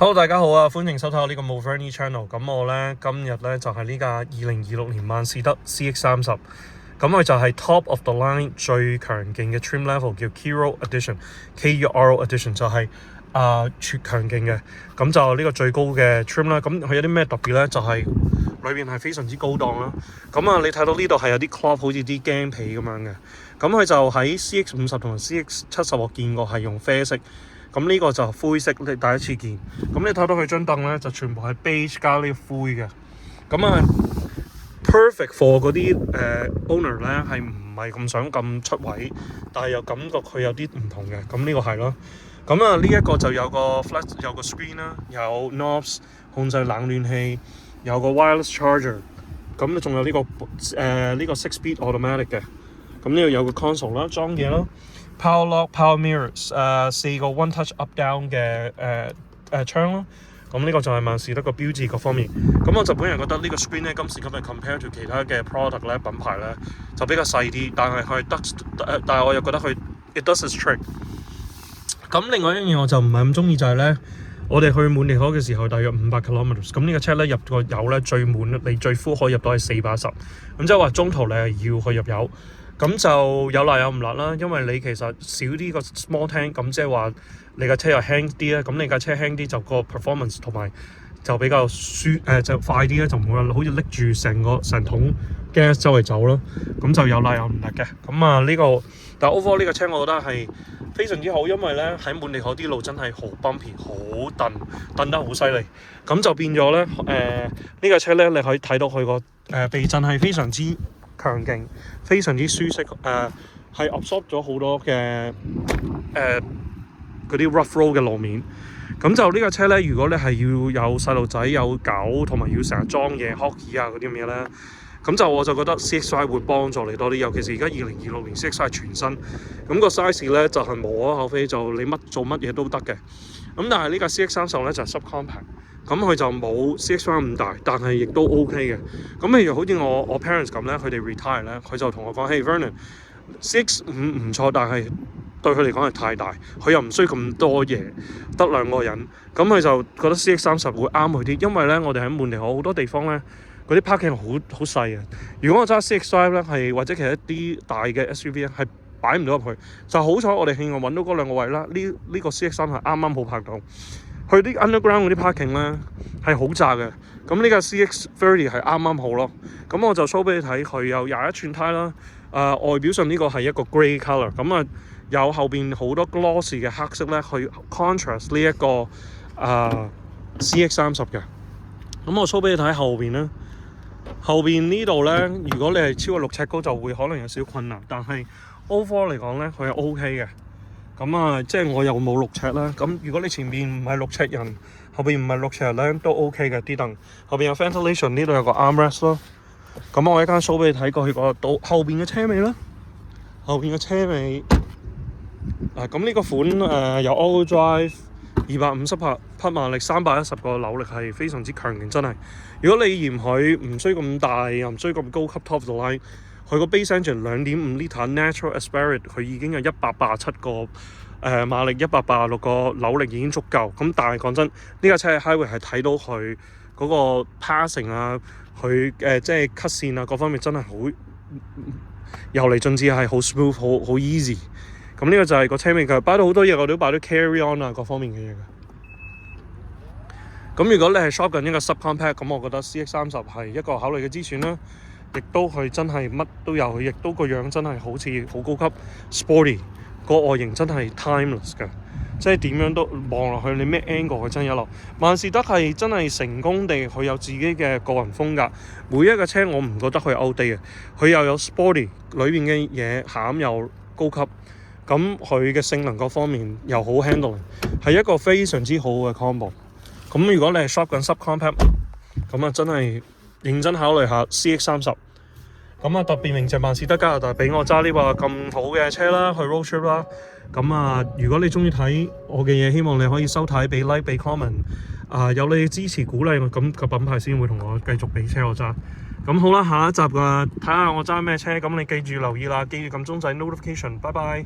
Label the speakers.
Speaker 1: Hello， 大家好啊！歡迎收睇我呢個 Moverny Channel。咁我呢，今日呢就係呢架2026年萬事得 CX-30。咁佢就係 Top of the Line 最強勁嘅 Trim Level， 叫 Kuro Edition，KURO Edition 就係最強勁嘅。咁就呢個最高嘅 Trim 啦。咁佢有啲咩特別呢？就係裏邊係非常之高檔啦。咁你睇到呢度係有啲 cloth 好似啲鏡皮咁樣嘅。咁佢就喺 CX-50 同埋 CX-70我見過係用啡色。咁呢個就灰色，你第一次見。咁你睇到佢張凳咧，就全部係 beige 加呢個灰嘅。咁perfect for 嗰啲owner 咧，係唔係咁想咁出位，但係又感覺佢有啲唔同嘅。咁呢個係咯。咁呢一個就有個 flat 有個 screen 啦，有 knobs 控制冷暖氣，有個 wireless charger。咁仲有呢個呢個 6-speed automatic 嘅。咁呢度有個 console 啦，裝嘢啦。Power lock、power mirrors， 4個 one touch up down 嘅窗啦。咁呢個就係萬事得個標誌各方面。咁我就本人覺得呢個 screen 咧，今時今日 compare to 其他嘅 product 咧，品牌咧就比較細啲，但係佢但係我又覺得佢 it does its trick。咁另外一樣嘢我就唔係咁中意就係咧，我哋去滿地可嘅時候大約500 kilometers， 咁呢個車咧入個油咧最滿你最 full 可以入到係410，咁即係話中途你係要去入油。咁就有辣有唔辣啦，因為你其實少啲個 small tank， 咁即係話你架車又輕啲咧，咁你架車輕啲就個 performance 同埋就比較就快啲咧，就唔會好似拎住成桶 gas 周圍走咯。咁就有辣有唔辣嘅。咁呢個，但係 overall 呢個車我覺得係非常之好，因為咧喺滿地可啲路真係好 bumpy， 好蹬得好犀利。咁就變咗咧呢架車咧，你可以睇到佢個避震係非常之強勁，非常之舒適，係 absorb 咗好多嘅嗰啲 rough road 嘅路面。咁就呢架車咧，如果你係要有細路仔、有狗，同埋要成日裝嘢、hockey 嗰啲咁嘢咧，咁就我就覺得 CX-5 會幫助你多啲。尤其是而家2026年 CX-5 係全新，咁個 size 咧就係無可厚非，就你做乜嘢都得嘅。咁但係呢架 CX-30咧就係 subcompact。咁佢就冇 CX-5 咁大，但係亦都 OK 嘅。咁譬如好似我 parents 咁咧，佢哋 retire 咧，佢就同我講：嘿 Vernon， CX-5唔錯，但係對佢嚟講係太大，佢又唔需要咁多嘢，得2個人。咁佢就覺得 CX-30會啱佢啲，因為咧我哋喺滿地可好多地方咧，嗰啲 parking 好細啊。如果我揸 CX-5 咧，係或者其實一啲大嘅 SUV 咧，係擺唔到入去。就好彩我哋幸運揾到嗰2個位啦。呢個 CX-3 係啱啱好拍到。去啲 underground 嗰啲 parking 咧係好窄嘅，咁呢架 CX-30 係啱啱好咯。咁我就 show 俾你睇，佢有21寸胎啦。外表上呢個係一個 grey colour， 咁有後邊好多 glossy 嘅黑色咧，去 contrast 呢一個CX-30 嘅。咁我 show 俾你睇後邊咧，後邊呢度咧，如果你係超過6尺高，就會可能有少少困難，但係 overall 嚟講咧，佢係 OK 嘅。咁即係我又冇6尺啦。咁如果你前面唔係6尺人，後邊唔係6尺人咧，都 OK 嘅啲凳。後邊有 ventilation， 呢度有個 armrest 咯。咁我一間 show 俾你睇過去個到後邊嘅車尾啦。後邊嘅車尾咁呢個款有 all drive， 250匹馬力，310個扭力，係非常之強勁，真係。如果你嫌佢唔需要咁大，又唔需要咁高級 top of the line，佢個 base engine 2.5 litre natural aspirate， 佢已經有187個馬力，186個扭力已經足夠。咁但係講真，呢架車喺 highway 係睇到佢嗰個 passing 佢即係 cut 線各方面真係好由嚟盡致係好 smooth， 好 easy。咁呢個就係個車尾嘅，擺到好多嘢，我都擺到 carry on 各方面嘅嘢嘅。咁如果你係 shop 緊一個 subcompact， 咁我覺得 CX-30 係一個考慮嘅之選啦。亦都佢真係乜都有，佢亦都個樣真係好似好高級 sporty， 個外形真係 timeless 嘅，即係點樣都望落去你咩 angle 佢真係一流。萬事得係真係成功地佢有自己嘅個人風格，每一個車我唔覺得佢 outdate 嘅，佢又有 sporty， 裏邊嘅嘢餡又高級，咁佢嘅性能各方面又好 handling， 係一個非常之好嘅 combo。咁如果你係 shop 緊 subcompact， 咁真係認真考慮下 CX-30。咁特別鳴謝萬事得加拿大俾我揸呢個咁好嘅車啦，去 road trip 啦。咁如果你中意睇我嘅嘢，希望你可以收睇，俾 like， 俾 comment。有你支持鼓勵，咁個品牌先會同我繼續俾車我揸。咁好啦，下一集睇下我揸咩車。咁你記住留意啦，記住撳鐘仔 notification。拜拜。